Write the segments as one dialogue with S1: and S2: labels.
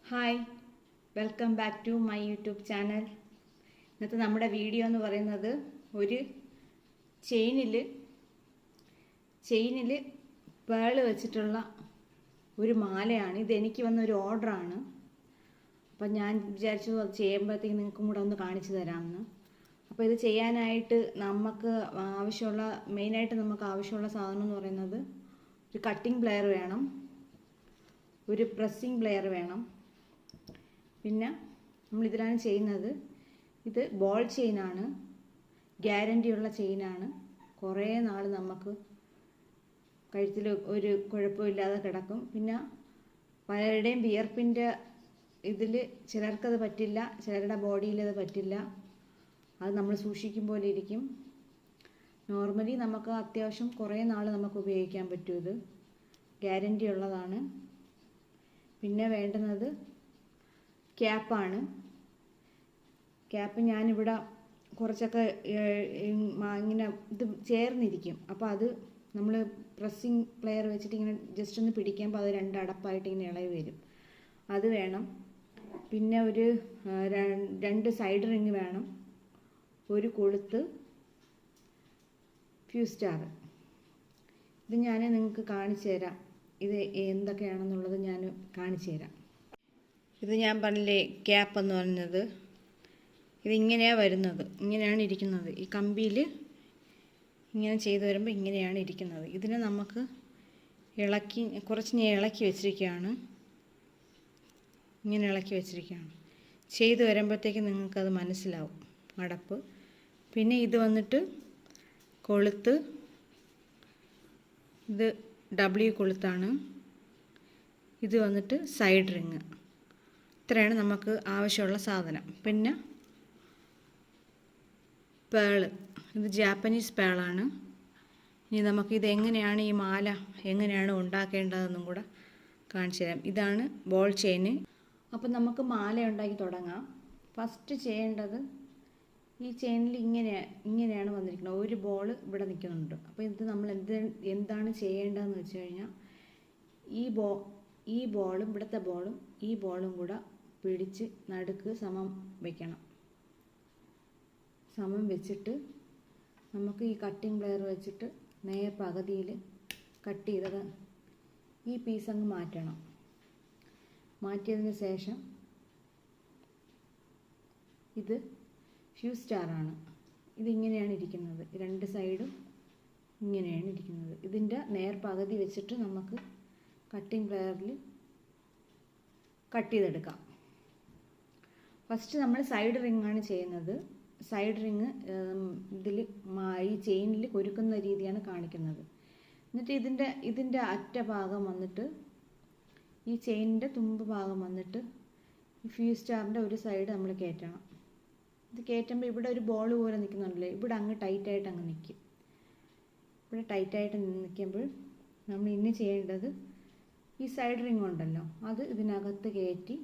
S1: Hi, welcome back to my YouTube channel. ഇന്നത്തെ നമ്മുടെ video എന്ന് പറയുന്നത് ഒരു ചെയിനിൽ പേള് വെച്ചിട്ടുള്ള ഒരു മാലയാണ്. ഇതെനിക്ക് വന്ന ഒരു ഓർഡറാണ്. അപ്പം ഞാൻ വിചാരിച്ചു അത് ചെയ്യുമ്പോഴത്തേക്ക് നിങ്ങൾക്കും കൂടെ ഒന്ന് കാണിച്ചു തരാമെന്ന്. അപ്പോൾ ഇത് ചെയ്യാനായിട്ട് മെയിനായിട്ട് നമുക്ക് ആവശ്യമുള്ള സാധനം എന്ന് പറയുന്നത് ഒരു കട്ടിംഗ് പ്ലെയർ വേണം, ഒരു പ്രസ്സിംഗ് പ്ലെയർ വേണം. പിന്നെ നമ്മളിതിലാണ് ചെയ്യുന്നത്. ഇത് ബോൾ ചെയിനാണ്, ഗ്യാരണ്ടിയുള്ള ചെയിനാണ്. കുറേ നാൾ നമുക്ക് കഴുത്തിൽ ഒരു കുഴപ്പമില്ലാതെ കിടക്കും. പിന്നെ പലരുടെയും വിയർപ്പിൻ്റെ ഇതിൽ ചിലർക്കത് പറ്റില്ല, ചിലരുടെ ബോഡിയിൽ അത് പറ്റില്ല. അത് നമ്മൾ സൂക്ഷിക്കും പോലെ ഇരിക്കും. നോർമലി നമുക്ക് അത്യാവശ്യം കുറേ നാൾ നമുക്ക് ഉപയോഗിക്കാൻ പറ്റും. ഇത് ഗ്യാരണ്ടി ഉള്ളതാണ്. പിന്നെ വേണ്ടുന്നത് ക്യാപ്പാണ്. ക്യാപ്പ് ഞാനിവിടെ കുറച്ചൊക്കെ ഇങ്ങനെ ഇത് ചേർന്നിരിക്കും. അപ്പോൾ അത് നമ്മൾ പ്രസ്സിങ് പ്ലെയർ വെച്ചിട്ട് ഇങ്ങനെ ജസ്റ്റ് ഒന്ന് പിടിക്കുമ്പോൾ അത് രണ്ടടപ്പായിട്ട് ഇങ്ങനെ ഇളകി വരും. അത് വേണം. പിന്നെ ഒരു 2 സൈഡ് റിങ് വേണം, ഒരു കൊളുത്ത്, ഫ്യൂസ് സ്റ്റാർ. ഇത് ഞാൻ നിങ്ങൾക്ക് കാണിച്ചു തരാം. ഇത് എന്തൊക്കെയാണെന്നുള്ളത് ഞാൻ കാണിച്ചു തരാം. ഇത് ഞാൻ പറഞ്ഞില്ലേ, ക്യാപ്പ് എന്ന് പറഞ്ഞത് ഇതിങ്ങനെയാണ് വരുന്നത്, ഇങ്ങനെയാണ് ഇരിക്കുന്നത്. ഈ കമ്പിയിൽ ഇങ്ങനെ ചെയ്ത് വരുമ്പോൾ ഇങ്ങനെയാണ് ഇരിക്കുന്നത്. ഇതിനെ നമുക്ക് കുറച്ച് ഞാൻ ഇളക്കി വെച്ചിരിക്കുകയാണ്. ഇങ്ങനെ ഇളക്കി വെച്ചിരിക്കുകയാണ്. ചെയ്ത് വരുമ്പോഴത്തേക്ക് നിങ്ങൾക്കത് മനസ്സിലാവും അടപ്പ്. പിന്നെ ഇത് വന്നിട്ട് കൊളുത്ത്, ഇത് W കൊളുത്താണ്. ഇത് വന്നിട്ട് സൈഡ് റിങ്. ഇത്രയാണ് നമുക്ക് ആവശ്യമുള്ള സാധനം. പിന്നെ പേള്, ഇത് ജാപ്പനീസ് പേളാണ്. ഇനി നമുക്കിത് എങ്ങനെയാണ് ഈ മാല എങ്ങനെയാണ് ഉണ്ടാക്കേണ്ടതെന്നും കൂടെ കാണിച്ചു തരാം. ഇതാണ് ബോൾ ചെയിന്. അപ്പം നമുക്ക് മാല ഉണ്ടാക്കി തുടങ്ങാം. ഫസ്റ്റ് ചെയ്യേണ്ടത്, ഈ ചെയിനിൽ ഇങ്ങനെയാണ് വന്നിരിക്കുന്നത്. ഒരു ബോൾ ഇവിടെ നിൽക്കുന്നുണ്ട്. അപ്പോൾ ഇത് നമ്മൾ എന്താണ് ചെയ്യേണ്ടതെന്ന് വെച്ച് കഴിഞ്ഞാൽ, ഈ ബോളും ഇവിടുത്തെ ബോളും ഈ ബോളും കൂടെ പിടിച്ച് നടുക്ക് സമം വയ്ക്കണം. സമം വെച്ചിട്ട് നമുക്ക് ഈ കട്ടിംഗ് പ്ലെയർ വെച്ചിട്ട് നേർ പകുതിയിൽ കട്ട് ചെയ്തത് ഈ പീസ് അങ്ങ് മാറ്റണം. മാറ്റിയതിന് ശേഷം ഇത് ഫ്യൂസ് സ്റ്റാറാണ്. ഇതിങ്ങനെയാണ് ഇരിക്കുന്നത്. 2 സൈഡും ഇങ്ങനെയാണ് ഇരിക്കുന്നത്. ഇതിൻ്റെ നേർ പകുതി വെച്ചിട്ട് നമുക്ക് കട്ടിംഗ് പ്ലെയറിൽ കട്ട് ചെയ്തെടുക്കാം. ഫസ്റ്റ് നമ്മൾ സൈഡ് റിങ്ങാണ് ചെയ്യുന്നത്. സൈഡ് റിങ് ഈ ചെയിനിൽ കൊരുക്കുന്ന രീതിയാണ് കാണിക്കുന്നത്. എന്നിട്ട് ഇതിൻ്റെ അറ്റ ഭാഗം വന്നിട്ട്, ഈ ചെയിനിൻ്റെ തുമ്പ് ഭാഗം വന്നിട്ട് ഈ ഫ്യൂസ് സ്റ്റാറിൻ്റെ ഒരു സൈഡ് നമ്മൾ കയറ്റണം. ഇത് കയറ്റുമ്പോൾ ഇവിടെ ഒരു ബോൾ പോലെ നിൽക്കുന്നുണ്ടല്ലോ, ഇവിടെ അങ്ങ് ടൈറ്റായിട്ട് അങ്ങ് നിൽക്കും. ഇവിടെ ടൈറ്റായിട്ട് നിൽക്കുമ്പോൾ നമ്മൾ ഇനി ചെയ്യേണ്ടത്, ഈ സൈഡ് റിങ് ഉണ്ടല്ലോ അത് ഇതിനകത്ത് കയറ്റി,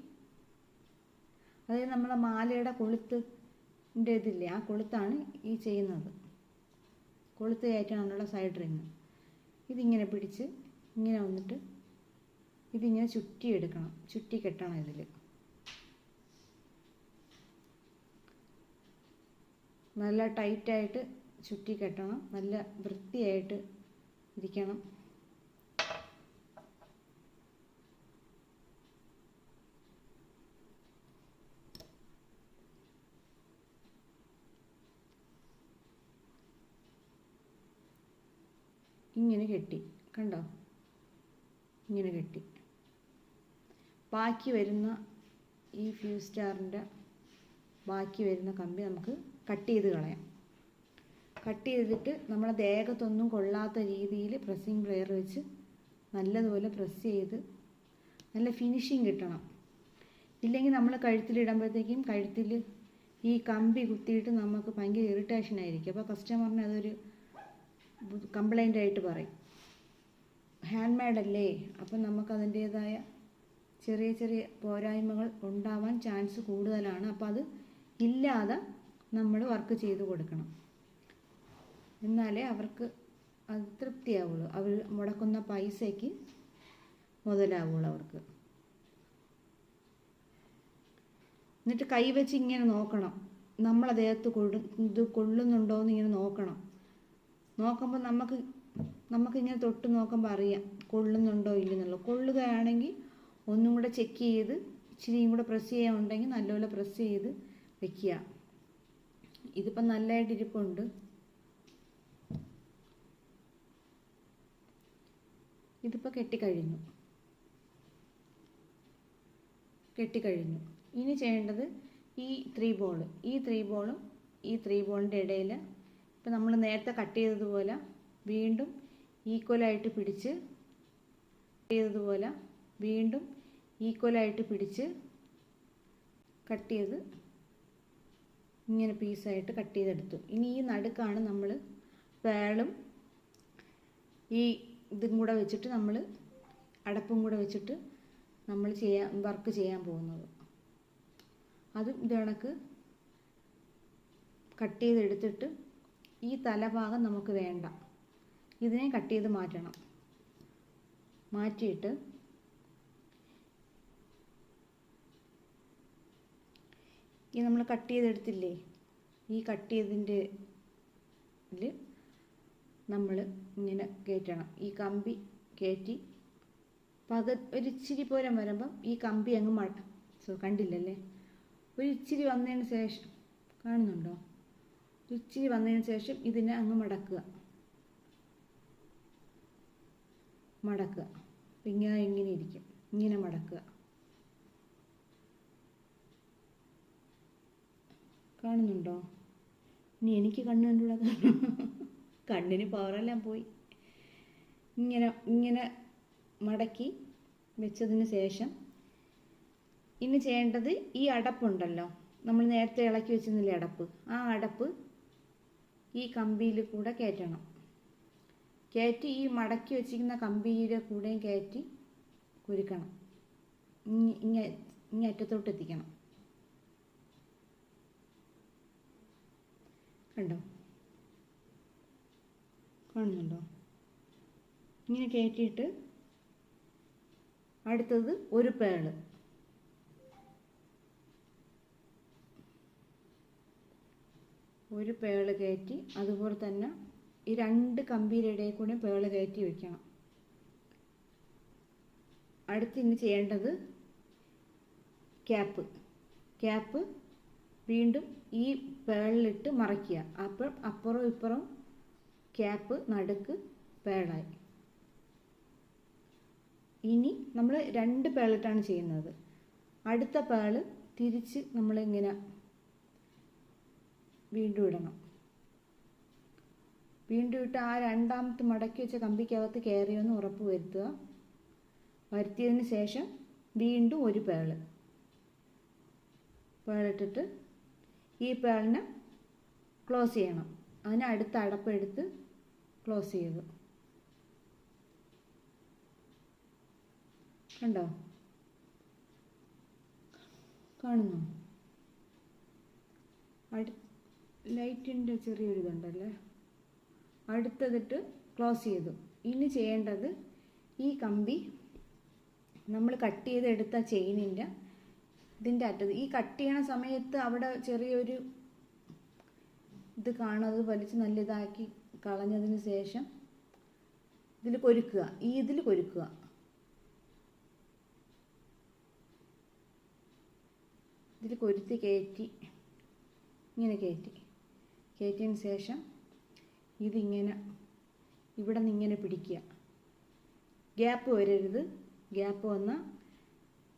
S1: അതായത് നമ്മളെ മാലയുടെ കൊളുത്തിൻ്റെ ഇതില്ലേ, ആ കൊളുത്താണ് ഈ ചെയ്യുന്നത്. കൊളുത്ത് കയറ്റാനുള്ള സൈഡ് റിങ്. ഇതിങ്ങനെ പിടിച്ച് ഇങ്ങനെ വന്നിട്ട് ഇതിങ്ങനെ ചുറ്റിയെടുക്കണം, ചുറ്റി കെട്ടണം. ഇതിൽ നല്ല ടൈറ്റായിട്ട് ചുറ്റി കെട്ടണം, നല്ല വൃത്തിയായിട്ട് ഇരിക്കണം. ഇങ്ങനെ കെട്ടി, കണ്ടോ, ഇങ്ങനെ കെട്ടി. ബാക്കി വരുന്ന ഈ ഫ്യൂസ് സ്റ്റാറിൻ്റെ ബാക്കി വരുന്ന കമ്പി നമുക്ക് കട്ട് ചെയ്ത് കളയാം. കട്ട് ചെയ്തിട്ട് നമ്മളെ ദേഹത്തൊന്നും കൊള്ളാത്ത രീതിയിൽ പ്രസ്സിങ് പ്ലെയർ വെച്ച് നല്ലതുപോലെ പ്രസ് ചെയ്ത് നല്ല ഫിനിഷിങ് കിട്ടണം. ഇല്ലെങ്കിൽ നമ്മൾ കഴുത്തിലിടുമ്പോഴത്തേക്കും കഴുത്തിൽ ഈ കമ്പി കുത്തിയിട്ട് നമുക്ക് ഭയങ്കര ഇറിറ്റേഷൻ ആയിരിക്കും. അപ്പോൾ കസ്റ്റമറിന് അതൊരു കംപ്ലൈൻ്റ് ആയിട്ട് പറയും. ഹാൻഡ് മെയ്ഡ് അല്ലേ, അപ്പം നമുക്കതിൻ്റേതായ ചെറിയ ചെറിയ പോരായ്മകൾ ഉണ്ടാവാൻ ചാൻസ് കൂടുതലാണ്. അപ്പോൾ അത് ഇല്ലാതെ നമ്മൾ വർക്ക് ചെയ്ത് കൊടുക്കണം. എന്നാലേ അവർക്ക് അത് തൃപ്തിയാവുള്ളൂ. അവർ മുടക്കുന്ന പൈസയ്ക്ക് മുതലാവുള്ളൂ അവർക്ക്. എന്നിട്ട് കൈ വെച്ച് ഇങ്ങനെ നോക്കണം, നമ്മളെ ദേഹത്ത് ഇത് കൊള്ളുന്നുണ്ടോ എന്ന് ഇങ്ങനെ നോക്കണം. നോക്കുമ്പോൾ നമുക്കിങ്ങനെ തൊട്ട് നോക്കുമ്പോൾ അറിയാം കൊള്ളുന്നുണ്ടോ ഇല്ലെന്നുള്ളത്. കൊള്ളുകയാണെങ്കിൽ ഒന്നും കൂടെ ചെക്ക് ചെയ്ത് ഇച്ചിരിയും കൂടെ പ്രസ് ചെയ്യാനുണ്ടെങ്കിൽ നല്ലപോലെ പ്രസ് ചെയ്ത് വെക്കുക. ഇതിപ്പം നല്ലതായിട്ട് ഇരിപ്പുണ്ട്. ഇതിപ്പോൾ കെട്ടിക്കഴിഞ്ഞു. ഇനി ചെയ്യേണ്ടത് ഈ 3 ബോൾ, ഈ 3 ബോളും ഈ 3 ബോളിൻ്റെ ഇടയിൽ ഇപ്പം നമ്മൾ നേരത്തെ കട്ട് ചെയ്തതുപോലെ വീണ്ടും ഈക്വലായിട്ട് പിടിച്ച് കട്ട് ചെയ്ത് ഇങ്ങനെ പീസായിട്ട് കട്ട് ചെയ്തെടുത്തു. ഇനി ഈ നടുക്കാണ് നമ്മൾ പേളും ഈ ഇതും കൂടെ വെച്ചിട്ട് നമ്മൾ അടപ്പും കൂടെ വെച്ചിട്ട് നമ്മൾ വർക്ക് ചെയ്യാൻ പോകുന്നത്. അതും ഇത് കണക്ക് കട്ട് ചെയ്തെടുത്തിട്ട് ഈ തലഭാഗം നമുക്ക് വേണ്ട, ഇതിനെ കട്ട് ചെയ്ത് മാറ്റണം. മാറ്റിയിട്ട് ഈ നമ്മൾ കട്ട് ചെയ്തെടുത്തില്ലേ, ഈ കട്ട് ചെയ്തതിൻ്റെ ഇതിൽ നമ്മൾ ഇങ്ങനെ കയറ്റണം. ഈ കമ്പി കയറ്റി ഒരിച്ചിരി പോരം വരുമ്പം ഈ കമ്പി അങ്ങ് കണ്ടില്ലല്ലേ, ഒരിച്ചിരി വന്നതിന് ശേഷം കാണുന്നുണ്ടോ, ഒരിച്ചിരി വന്നതിന് ശേഷം ഇതിനെ അങ്ങ് മടക്കുക. ഇങ്ങനെ ഇരിക്കും, ഇങ്ങനെ മടക്കുക. കാണുന്നുണ്ടോ? ഇനി എനിക്ക് കണ്ണ് കണ്ടുകൂടാ, കണ്ണിന് പവറെല്ലാം പോയി. ഇങ്ങനെ മടക്കി വെച്ചതിന് ശേഷം ഇനി ചെയ്യേണ്ടത് ഈ അടപ്പുണ്ടല്ലോ, നമ്മൾ നേരത്തെ ഇളക്കി വെച്ചിരുന്നില്ലേ അടപ്പ്, ആ അടപ്പ് ഈ കമ്പിയിൽ കൂടെ കയറ്റണം. കയറ്റി ഈ മടക്കി വെച്ചിരിക്കുന്ന കമ്പിയുടെ കൂടെയും കയറ്റി കുരുക്കണം. ഇങ്ങനെ അറ്റത്തോട്ട് എത്തിക്കണം. കാണുന്നുണ്ടോ? ഇങ്ങനെ കയറ്റിയിട്ട് അടുത്തത് ഒരു പേള്, കയറ്റി അതുപോലെ തന്നെ ഈ 2 കമ്പിയുടെ ഇടയിൽ കൂടെ പേള് കയറ്റി വെക്കണം. അടുത്ത് ഇനി ചെയ്യേണ്ടത് ക്യാപ്പ് വീണ്ടും ഈ പേളിലിട്ട് മറയ്ക്കുക. അപ്പം അപ്പുറം ഇപ്പുറം ക്യാപ്പ്, നടുക്ക് പേളായി. ഇനി നമ്മൾ 2 പേളിട്ടാണ് ചെയ്യുന്നത്. അടുത്ത പേള് തിരിച്ച് നമ്മളിങ്ങനെ വീണ്ടും ഇടണം. വീണ്ടും ഇട്ട് ആ രണ്ടാമത്തെ മടക്കി വെച്ച കമ്പിക്കകത്ത് കയറിയൊന്ന് ഉറപ്പ് വരുത്തുക. വരുത്തിയതിന് ശേഷം വീണ്ടും ഒരു പേളിട്ടിട്ട് ഈ പേളിനെ ക്ലോസ് ചെയ്യണം. അതിന് അടുത്ത അടപ്പെടുത്ത് ക്ലോസ് ചെയ്തു. കണ്ടോ? കാണുന്നു? ലൈറ്റിൻ്റെ ചെറിയൊരു ഇതുണ്ടല്ലേ. അടുത്തതിട്ട് ക്ലോസ് ചെയ്തു. ഇനി ചെയ്യേണ്ടത് ഈ കമ്പി നമ്മൾ കട്ട് ചെയ്തെടുത്ത ചെയിനിൻ്റെ ഇതിൻ്റെ അറ്റത്ത്, ഈ കട്ട് ചെയ്യണ സമയത്ത് അവിടെ ചെറിയൊരു ഇത് കാണുന്നത് വലിച്ച് നല്ല ഇതാക്കി കളഞ്ഞതിന് ശേഷം ഇതിൽ കൊരുക്കുക. ഇതിൽ കൊരുക്കുക. ഇതിൽ കൊരുത്തി കയറ്റി ഇങ്ങനെ കയറ്റിയതിന് ശേഷം ഇതിങ്ങനെ ഇവിടെ നിന്ന് ഇങ്ങനെ പിടിക്കുക. ഗ്യാപ്പ് വരരുത്. ഗ്യാപ്പ് വന്നാൽ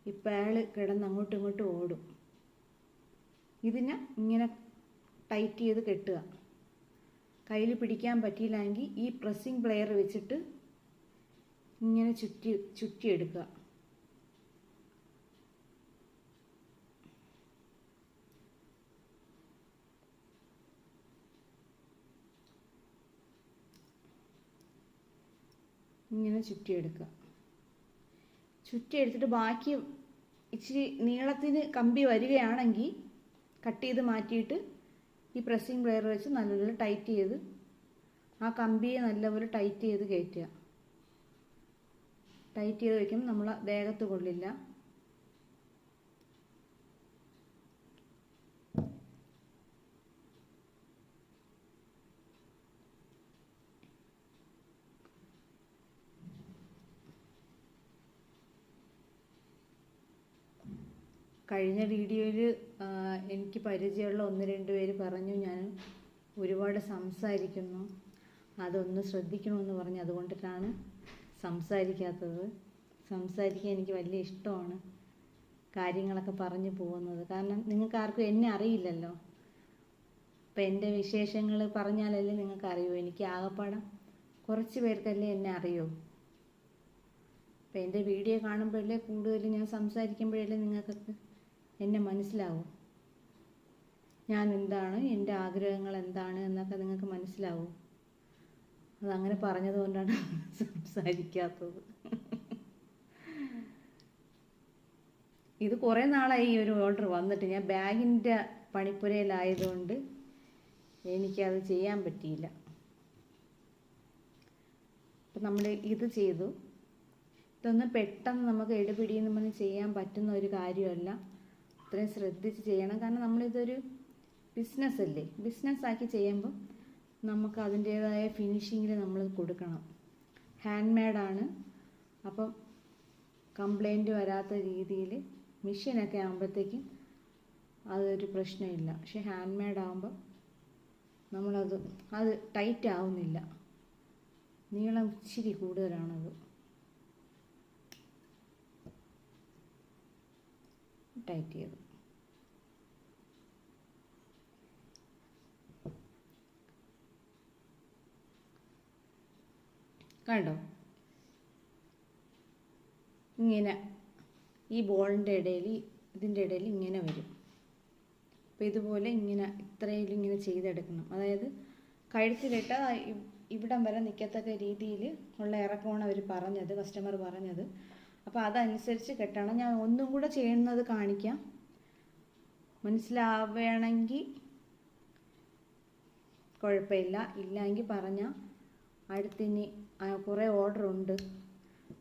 S1: ഈ പേള് കിടന്ന് അങ്ങോട്ടും ഇങ്ങോട്ടും ഓടും. ഇതിനെ ഇങ്ങനെ ടൈറ്റ് ചെയ്ത് കെട്ടുക. കയ്യിൽ പിടിക്കാൻ പറ്റിയില്ലെങ്കിൽ ഈ പ്രസ്സിങ് പ്ലെയർ വെച്ചിട്ട് ഇങ്ങനെ ചുറ്റിയെടുക്കുക. ഇങ്ങനെ ചുറ്റിയെടുത്തിട്ട് ബാക്കി ഇച്ചിരി നീളത്തിന് കമ്പി വരികയാണെങ്കിൽ കട്ട് ചെയ്ത് മാറ്റിയിട്ട് ഈ പ്രസ്സിങ് പ്ലെയർ വെച്ച് നല്ലപോലെ ടൈറ്റ് ചെയ്ത് ആ കമ്പിയെ നല്ലപോലെ ടൈറ്റ് ചെയ്ത് കയറ്റുക. ടൈറ്റ് ചെയ്ത് വയ്ക്കുമ്പോൾ നമ്മളെ ദേഹത്ത് കൊള്ളില്ല. കഴിഞ്ഞ വീഡിയോയിൽ എനിക്ക് പരിചയമുള്ള 1-2 പേര് പറഞ്ഞു ഞാൻ ഒരുപാട് സംസാരിക്കുന്നു, അതൊന്ന് ശ്രദ്ധിക്കണമെന്ന് പറഞ്ഞു. അതുകൊണ്ടിട്ടാണ് സംസാരിക്കാത്തത്. സംസാരിക്കാൻ എനിക്ക് വലിയ ഇഷ്ടമാണ്, കാര്യങ്ങളൊക്കെ പറഞ്ഞു പോകുന്നത്. കാരണം നിങ്ങൾക്ക് ആർക്കും എന്നെ അറിയില്ലല്ലോ. അപ്പം എൻ്റെ വിശേഷങ്ങൾ പറഞ്ഞാലല്ലേ നിങ്ങൾക്ക് അറിയൂ. എനിക്ക് ആകപ്പാടം കുറച്ച് പേർക്കല്ലേ എന്നെ അറിയൂ. അപ്പം എൻ്റെ വീഡിയോ കാണുമ്പോഴല്ലേ കൂടുതൽ ഞാൻ സംസാരിക്കുമ്പോഴല്ലേ നിങ്ങൾക്കൊക്കെ എന്നെ മനസ്സിലാവും. ഞാൻ എന്താണ്, എൻ്റെ ആഗ്രഹങ്ങൾ എന്താണ് എന്നൊക്കെ നിങ്ങൾക്ക് മനസ്സിലാവും. അതങ്ങനെ പറഞ്ഞതുകൊണ്ടാണ് സംസാരിക്കാത്തത്. ഇത് കുറേ നാളായി ഈ ഒരു ഓർഡർ വന്നിട്ട്. ഞാൻ ബാഗിൻ്റെ പണിപ്പുരയിലായതുകൊണ്ട് എനിക്കത് ചെയ്യാൻ പറ്റിയില്ല. അപ്പം നമ്മൾ ഇത് ചെയ്തു. ഇതൊന്നും പെട്ടെന്ന് നമുക്ക് എടുപിടിയെന്ന് പറഞ്ഞ് ചെയ്യാൻ പറ്റുന്ന ഒരു കാര്യമല്ല. അത്രയും ശ്രദ്ധിച്ച് ചെയ്യണം. കാരണം നമ്മളിതൊരു ബിസിനസ്സല്ലേ, ബിസിനസ്സാക്കി ചെയ്യുമ്പോൾ നമുക്ക് അതിൻ്റേതായ ഫിനിഷിങ്ങിൽ നമ്മൾ കൊടുക്കണം. ഹാൻഡ് മെയ്ഡാണ്. അപ്പം കംപ്ലൈൻറ്റ് വരാത്ത രീതിയിൽ മെഷീനൊക്കെ ആകുമ്പോഴത്തേക്കും അതൊരു പ്രശ്നമില്ല. പക്ഷെ ഹാൻഡ് മെയ്ഡ് ആകുമ്പോൾ അത് ടൈറ്റ് ആവുന്നില്ല. നീളം ഇച്ചിരി കൂടുതലാണത്. ടൈറ്റ് ചെയ്തു. കണ്ടോ, ഇങ്ങനെ ഈ ബോളിൻ്റെ ഇടയിൽ ഇതിൻ്റെ ഇടയിൽ ഇങ്ങനെ വരും. അപ്പോൾ ഇതുപോലെ ഇങ്ങനെ ഇത്രയും ഇങ്ങനെ ചെയ്തെടുക്കണം. അതായത് കഴുത്തിലിട്ട ഇവിടം വരെ നിൽക്കത്തക്ക രീതിയിൽ ഉള്ള ഇറക്കമാണ് അവർ പറഞ്ഞത്, കസ്റ്റമർ പറഞ്ഞത്. അപ്പോൾ അതനുസരിച്ച് കെട്ടണം. ഞാൻ ഒന്നും കൂടെ ചെയ്യുന്നത് കാണിക്കാം, മനസ്സിലാവുകയാണെങ്കിൽ കുഴപ്പമില്ല. ഇല്ലെങ്കിൽ പറഞ്ഞാൽ അടുത്തിനി കുറേ ഓർഡർ ഉണ്ട്,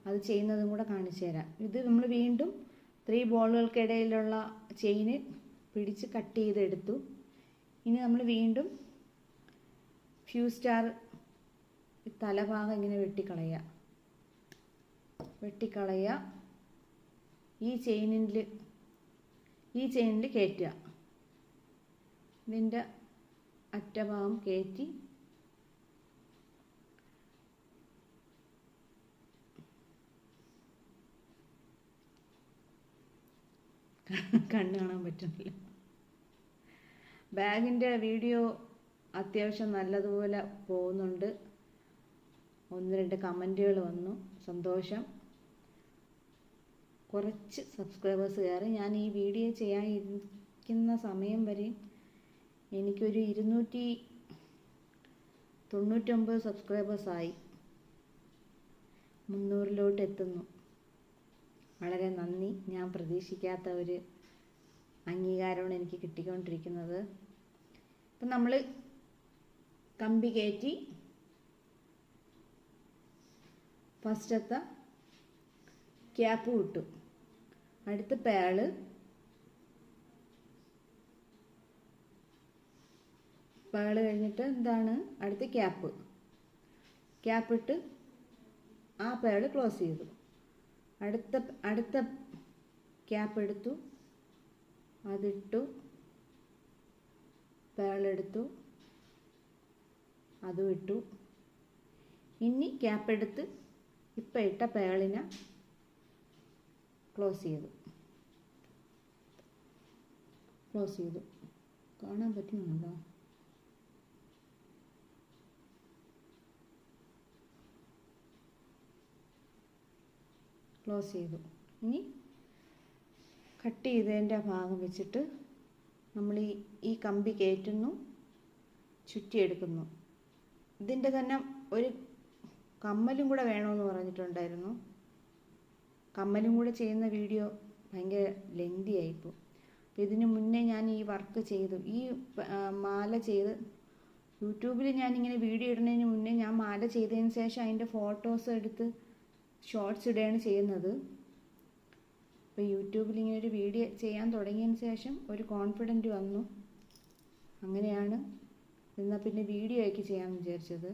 S1: അത് ചെയ്യുന്നതും കൂടെ കാണിച്ചു തരാം. ഇത് നമ്മൾ വീണ്ടും 3 ബോളുകൾക്കിടയിലുള്ള ചെയിന് പിടിച്ച് കട്ട് ചെയ്തെടുത്തു. ഇനി നമ്മൾ വീണ്ടും ഫ്യൂസ് സ്റ്റാർ തലഭാഗം ഇങ്ങനെ വെട്ടിക്കളയുക. ഈ ചെയിനിൽ കയറ്റുക. ഇതിൻ്റെ അറ്റഭാഗം കയറ്റി കണ്ണ് കാണാൻ പറ്റുന്നില്ല. ബാഗിൻ്റെ വീഡിയോ അത്യാവശ്യം നല്ലതുപോലെ പോകുന്നുണ്ട്. 1-2 കമൻറ്റുകൾ വന്നു, സന്തോഷം. കുറച്ച് സബ്സ്ക്രൈബേഴ്സ് കയറി. ഞാൻ ഈ വീഡിയോ ചെയ്യാൻ ഇരിക്കുന്ന സമയം വരെ എനിക്കൊരു 299 സബ്സ്ക്രൈബേഴ്സായി. 300-ലോട്ട് എത്തുന്നു. വളരെ നന്ദി. ഞാൻ പ്രതീക്ഷിക്കാത്ത ഒരു അംഗീകാരമാണ് എനിക്ക് കിട്ടിക്കൊണ്ടിരിക്കുന്നത്. അപ്പം നമ്മൾ കമ്പി കയറ്റി ഫസ്റ്റത്തെ ക്യാപ്പ് വിട്ടു. അടുത്ത് പേള് കഴിഞ്ഞിട്ട് എന്താണ് അടുത്ത് ക്യാപ്പിട്ട് ആ പേള് ക്ലോസ് ചെയ്തു. അടുത്ത ക്യാപ്പ് എടുത്തു, അതിട്ടു, പേളെടുത്തു, അതും ഇട്ടു. ഇനി ക്യാപ്പ് എടുത്ത് ഇപ്പം ഇട്ട പേളിനെ ക്ലോസ് ചെയ്തു. കാണാൻ പറ്റുന്നുണ്ടോ? ക്ലോസ് ചെയ്തു. ഇനി കട്ട് ചെയ്തതിൻ്റെ ഭാഗം വെച്ചിട്ട് നമ്മൾ ഈ കമ്പി കയറ്റുന്നു, ചുറ്റിയെടുക്കുന്നു. ഇതിൻ്റെ തന്നെ ഒരു കമ്മലും കൂടെ വേണമെന്ന് പറഞ്ഞിട്ടുണ്ടായിരുന്നു. കമ്മലും കൂടെ ചെയ്യുന്ന വീഡിയോ ഭയങ്കര ലെങ്തി ആയിപ്പോൾ. അപ്പോൾ ഇതിന് മുന്നേ ഞാൻ ഈ വർക്ക് ചെയ്തു, ഈ മാല ചെയ്ത് യൂട്യൂബിൽ ഞാനിങ്ങനെ വീഡിയോ ഇടുന്നതിന് മുന്നേ ഞാൻ മാല ചെയ്തതിന് ശേഷം അതിൻ്റെ ഫോട്ടോസ് എടുത്ത് ഷോർട്സ് ഇടുകയാണ് ചെയ്യുന്നത്. അപ്പോൾ യൂട്യൂബിൽ ഇങ്ങനെ ഒരു വീഡിയോ ചെയ്യാൻ തുടങ്ങിയതിന് ശേഷം ഒരു കോൺഫിഡൻറ്റ് വന്നു. അങ്ങനെയാണ് എന്നാൽ പിന്നെ വീഡിയോ ആക്കി ചെയ്യാമെന്ന് വിചാരിച്ചത്.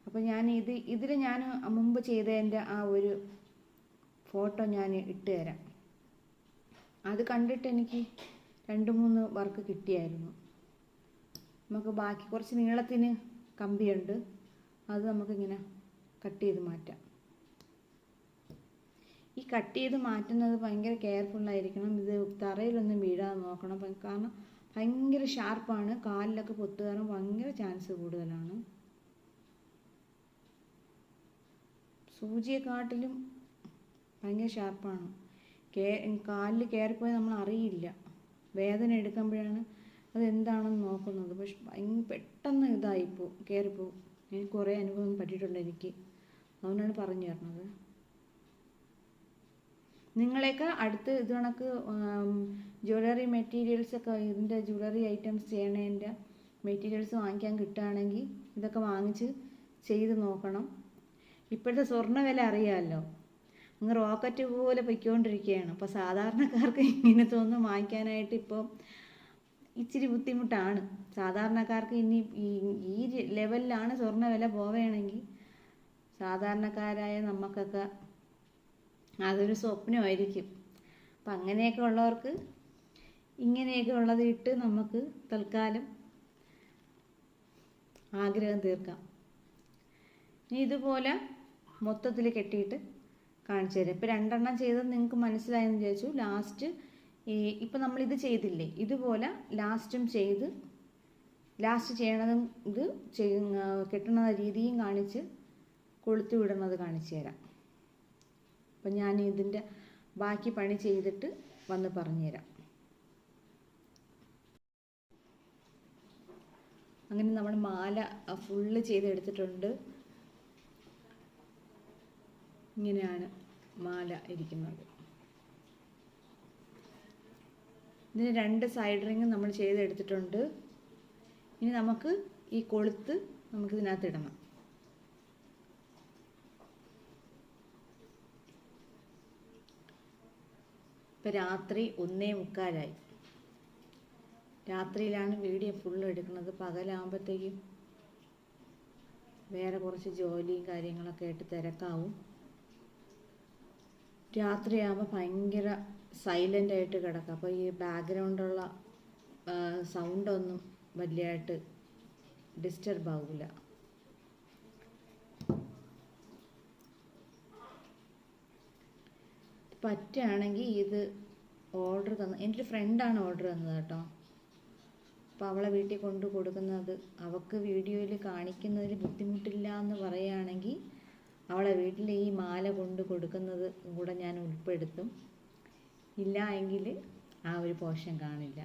S1: അപ്പോൾ ഞാൻ ഇതിൽ ഞാൻ മുമ്പ് ചെയ്തതിൻ്റെ ആ ഒരു ഫോട്ടോ ഞാൻ ഇട്ട് തരാം. അത് കണ്ടിട്ട് എനിക്ക് 2-3 വർക്ക് കിട്ടിയായിരുന്നു. നമുക്ക് ബാക്കി കുറച്ച് നീളത്തിന് കമ്പിയുണ്ട്, അത് നമുക്കിങ്ങനെ കട്ട് ചെയ്ത് മാറ്റാം. ഈ കട്ട് ചെയ്ത് മാറ്റുന്നത് ഭയങ്കര കെയർഫുള്ളായിരിക്കണം. ഇത് തറയിലൊന്നും വീഴാതെ നോക്കണം. കാരണം ഭയങ്കര ഷാർപ്പാണ്. കാലിലൊക്കെ പൊട്ടുകയറാൻ ഭയങ്കര ചാൻസ് കൂടുതലാണ്. സൂചിയെക്കാട്ടിലും ഭയങ്കര ഷാർപ്പാണ്. കാലിൽ കയറിപ്പോയാൽ നമ്മൾ അറിയില്ല. വേദന എടുക്കുമ്പോഴാണ് അതെന്താണെന്ന് നോക്കുന്നത്. പക്ഷെ പെട്ടെന്ന് കയറിപ്പോവും. എനിക്ക് കുറേ അനുഭവം പറ്റിയിട്ടുണ്ട് എനിക്ക്. അതുകൊണ്ടാണ് പറഞ്ഞു തരുന്നത്. നിങ്ങളെയൊക്കെ അടുത്ത് ഇത് കണക്ക് ജ്വല്ലറി മെറ്റീരിയൽസൊക്കെ, ഇതിൻ്റെ ജ്വല്ലറി ഐറ്റംസ് ചെയ്യണതിൻ്റെ മെറ്റീരിയൽസ് വാങ്ങിക്കാൻ കിട്ടുകയാണെങ്കിൽ ഇതൊക്കെ വാങ്ങിച്ച് ചെയ്ത് നോക്കണം. ഇപ്പോഴത്തെ സ്വർണ്ണ വില അറിയാമല്ലോ, അങ്ങ് റോക്കറ്റ് പോലെ പൊയ്ക്കൊണ്ടിരിക്കുകയാണ്. അപ്പോൾ സാധാരണക്കാർക്ക് ഇങ്ങനത്തെ ഒന്നും വാങ്ങിക്കാനായിട്ട് ഇപ്പോൾ ഇച്ചിരി ബുദ്ധിമുട്ടാണ്. സാധാരണക്കാർക്ക് ഇനി ഈ ലെവലിലാണ് സ്വർണ്ണ വില പോവുകയാണെങ്കിൽ സാധാരണക്കാരായ നമുക്കൊക്കെ അതൊരു സ്വപ്നമായിരിക്കും. അപ്പം അങ്ങനെയൊക്കെ ഉള്ളവർക്ക് ഇങ്ങനെയൊക്കെ ഉള്ളത് ഇട്ട് നമുക്ക് തൽക്കാലം ആഗ്രഹം തീർക്കാം. ഇനി ഇതുപോലെ മൊത്തത്തിൽ കെട്ടിയിട്ട് കാണിച്ചു തരാം. ഇപ്പോൾ 2 ചെയ്തത് നിങ്ങൾക്ക് മനസ്സിലായെന്ന് വിചാരിച്ചു. ലാസ്റ്റ് ഇപ്പം നമ്മളിത് ചെയ്തില്ലേ, ഇതുപോലെ ലാസ്റ്റും ചെയ്ത് ലാസ്റ്റ് ചെയ്യണതും ഇത് കെട്ടുന്ന രീതിയും കാണിച്ച് കൊളുത്തി വിടുന്നത് കാണിച്ചു തരാം. അപ്പം ഞാൻ ഇതിൻ്റെ ബാക്കി പണി ചെയ്തിട്ട് വന്ന് പറഞ്ഞുതരാം. അങ്ങനെ നമ്മൾ മാല ഫുള്ള് ചെയ്തെടുത്തിട്ടുണ്ട്. ഇങ്ങനെയാണ് മാല ഇരിക്കുന്നത്. ഇതിന് 2 സൈഡ് റിങ് നമ്മൾ ചെയ്തെടുത്തിട്ടുണ്ട്. ഇനി നമുക്ക് ഈ കൊളുത്ത് നമുക്കിതിനകത്ത് ഇടണം. ഇപ്പം രാത്രി 1:45. രാത്രിയിലാണ് വീഡിയോ ഫുള്ള് എടുക്കുന്നത്. പകലാകുമ്പോഴത്തേക്കും വേറെ കുറച്ച് ജോലിയും കാര്യങ്ങളൊക്കെ ആയിട്ട് തിരക്കാവും. രാത്രിയാകുമ്പോൾ ഭയങ്കര സൈലൻ്റായിട്ട് കിടക്കാം. അപ്പോൾ ഈ ബാക്ക്ഗ്രൗണ്ടുള്ള സൗണ്ടൊന്നും വലിയതായിട്ട് ഡിസ്റ്റർബ് ആവില്ല. പറ്റുകയാണെങ്കിൽ ഇത് ഓർഡർ എൻ്റെ ഫ്രണ്ടാണ് ഓർഡർ തന്നത് കേട്ടോ. അപ്പോൾ അവളെ വീട്ടിൽ കൊണ്ട് കൊടുക്കുന്നത്, അവൾക്ക് വീഡിയോയിൽ കാണിക്കുന്നതിൽ ബുദ്ധിമുട്ടില്ല എന്ന് പറയുകയാണെങ്കിൽ അവളെ വീട്ടിൽ ഈ മാല കൊണ്ട് കൊടുക്കുന്നത് കൂടെ ഞാൻ ഉൾപ്പെടുത്തും. ഇല്ല എങ്കിൽ ആ ഒരു പോർഷൻ കാണില്ല.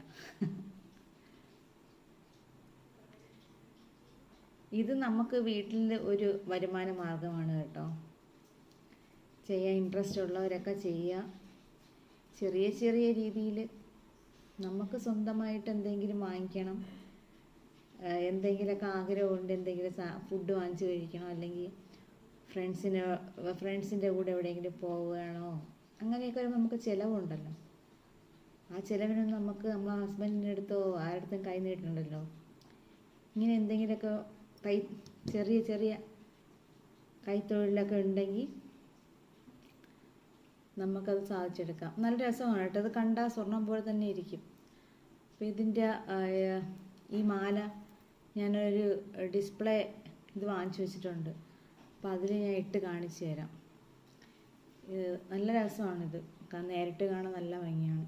S1: ഇത് നമുക്ക് വീട്ടിൽ ഒരു വരുമാന മാർഗമാണ് കേട്ടോ. ചെയ്യാൻ ഇൻട്രസ്റ്റ് ഉള്ളവരൊക്കെ ചെയ്യുക. ചെറിയ ചെറിയ രീതിയിൽ നമുക്ക് സ്വന്തമായിട്ട് എന്തെങ്കിലും വാങ്ങിക്കണം, എന്തെങ്കിലുമൊക്കെ ആഗ്രഹമുണ്ട്, എന്തെങ്കിലും ഫുഡ് വാങ്ങിച്ച് കഴിക്കണം, അല്ലെങ്കിൽ ഫ്രണ്ട്സിൻ്റെ കൂടെ എവിടെയെങ്കിലും പോവുകയാണോ, അങ്ങനെയൊക്കെ നമുക്ക് ചിലവുണ്ടല്ലോ. ആ ചിലവിനൊന്നും നമുക്ക് നമ്മളെ ഹസ്ബൻഡിൻ്റെ അടുത്തോ ആരുടെടുത്തും കൈ നീട്ടുന്നുണ്ടല്ലോ. ഇങ്ങനെ എന്തെങ്കിലുമൊക്കെ ചെറിയ ചെറിയ കൈത്തൊഴിലൊക്കെ ഉണ്ടെങ്കിൽ നമുക്കത് സാധിച്ചെടുക്കാം. നല്ല രസമാണ് കേട്ടോ. അത് കണ്ടാൽ സ്വർണം പോലെ തന്നെ ഇരിക്കും. അപ്പോൾ ഇതിൻ്റെ ഈ മാല ഞാനൊരു ഡിസ്പ്ലേ ഇത് വാങ്ങിച്ചു വെച്ചിട്ടുണ്ട്. അപ്പോൾ അതിൽ ഞാൻ ഇട്ട് കാണിച്ചു തരാം. നല്ല രസമാണിത്. നേരിട്ട് കാണാൻ നല്ല ഭംഗിയാണ്.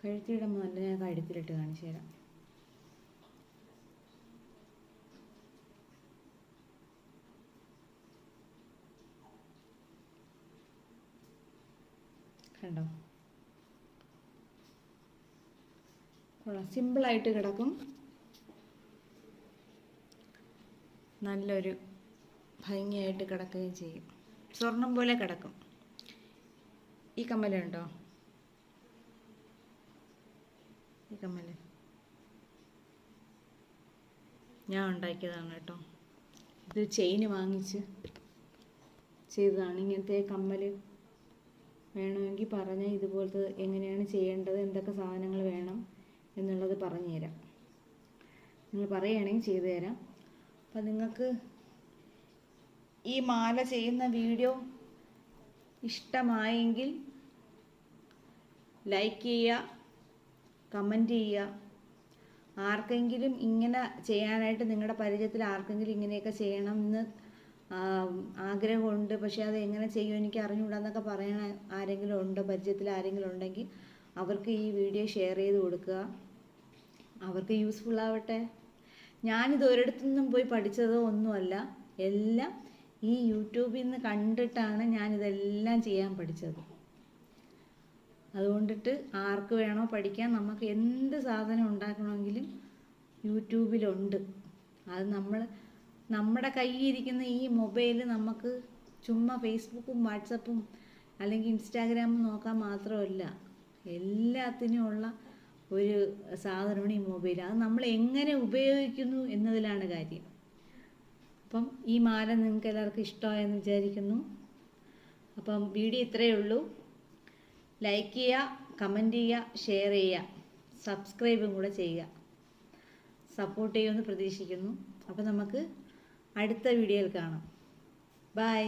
S1: കഴുത്തിടുമ്പോൾ നല്ല, ഞാൻ കഴുത്തിലിട്ട് കാണിച്ചു തരാം. കണ്ടോ, കൊള്ളാം. സിമ്പിളായിട്ട് കിടക്കും. നല്ലൊരു ഭംഗിയായിട്ട് കിടക്കുകയും ചെയ്യും. സ്വർണം പോലെ കിടക്കും. ഈ കമ്മലുണ്ടോ, ഈ കമ്മല് ഞാൻ ഉണ്ടാക്കിയതാണ് കേട്ടോ. ഇത് ചെയിന് വാങ്ങിച്ച് ചെയ്തതാണ്. ഇങ്ങനത്തെ കമ്മൽ വേണമെങ്കിൽ പറഞ്ഞാൽ ഇതുപോലത്തെ എങ്ങനെയാണ് ചെയ്യേണ്ടത്, എന്തൊക്കെ സാധനങ്ങൾ വേണം എന്നുള്ളത് പറഞ്ഞു തരാം. നിങ്ങൾ പറയുകയാണെങ്കിൽ ചെയ്തു തരാം. അപ്പം നിങ്ങൾക്ക് ഈ മാല ചെയ്യുന്ന വീഡിയോ ഇഷ്ടമായെങ്കിൽ ലൈക്ക് ചെയ്യുക, കമൻറ്റ് ചെയ്യുക. ആർക്കെങ്കിലും ഇങ്ങനെ ചെയ്യാനായിട്ട്, നിങ്ങളുടെ പരിചയത്തിൽ ആർക്കെങ്കിലും ഇങ്ങനെയൊക്കെ ചെയ്യണം എന്ന് ആഗ്രഹമുണ്ട്, പക്ഷേ അത് എങ്ങനെ ചെയ്യും എനിക്ക് അറിഞ്ഞുകൂടാന്നൊക്കെ പറയണ ആരെങ്കിലും ഉണ്ടോ, പരിചയത്തിൽ ആരെങ്കിലും ഉണ്ടെങ്കിൽ അവർക്ക് ഈ വീഡിയോ ഷെയർ ചെയ്ത് കൊടുക്കുക. അവർക്ക് യൂസ്ഫുൾ ആവട്ടെ. ഞാനിത് ഒരിടത്തു നിന്നും പോയി പഠിച്ചതോ ഒന്നുമല്ല, എല്ലാം ഈ യൂട്യൂബിൽ നിന്ന് കണ്ടിട്ടാണ് ഞാനിതെല്ലാം ചെയ്യാൻ പഠിച്ചത്. അതുകൊണ്ടിട്ട് ആർക്ക് വേണോ പഠിക്കാൻ, നമുക്ക് എന്ത് സാധനം ഉണ്ടാക്കണമെങ്കിലും യൂട്യൂബിലുണ്ട്. അത് നമ്മുടെ കയ്യിലിരിക്കുന്ന ഈ മൊബൈൽ നമുക്ക് ചുമ്മാ ഫേസ്ബുക്കും വാട്സപ്പും അല്ലെങ്കിൽ ഇൻസ്റ്റാഗ്രാമും നോക്കാൻ മാത്രമല്ല, എല്ലാത്തിനുമുള്ള ഒരു സാധനമാണ് ഈ മൊബൈൽ. അത് നമ്മൾ എങ്ങനെ ഉപയോഗിക്കുന്നു എന്നതിലാണ് കാര്യം. അപ്പം ഈ മാല നിങ്ങൾക്ക് എല്ലാവർക്കും ഇഷ്ടമായെന്ന് വിചാരിക്കുന്നു. അപ്പം വീഡിയോ ഇത്രയേ ഉള്ളൂ. ലൈക്ക് ചെയ്യുക, കമൻറ്റ് ചെയ്യുക, ഷെയർ ചെയ്യുക, സബ്സ്ക്രൈബും കൂടെ ചെയ്യുക. സപ്പോർട്ട് ചെയ്യുമെന്ന് പ്രതീക്ഷിക്കുന്നു. അപ്പം നമുക്ക് അടുത്ത വീഡിയോയിൽ കാണാം. ബൈ.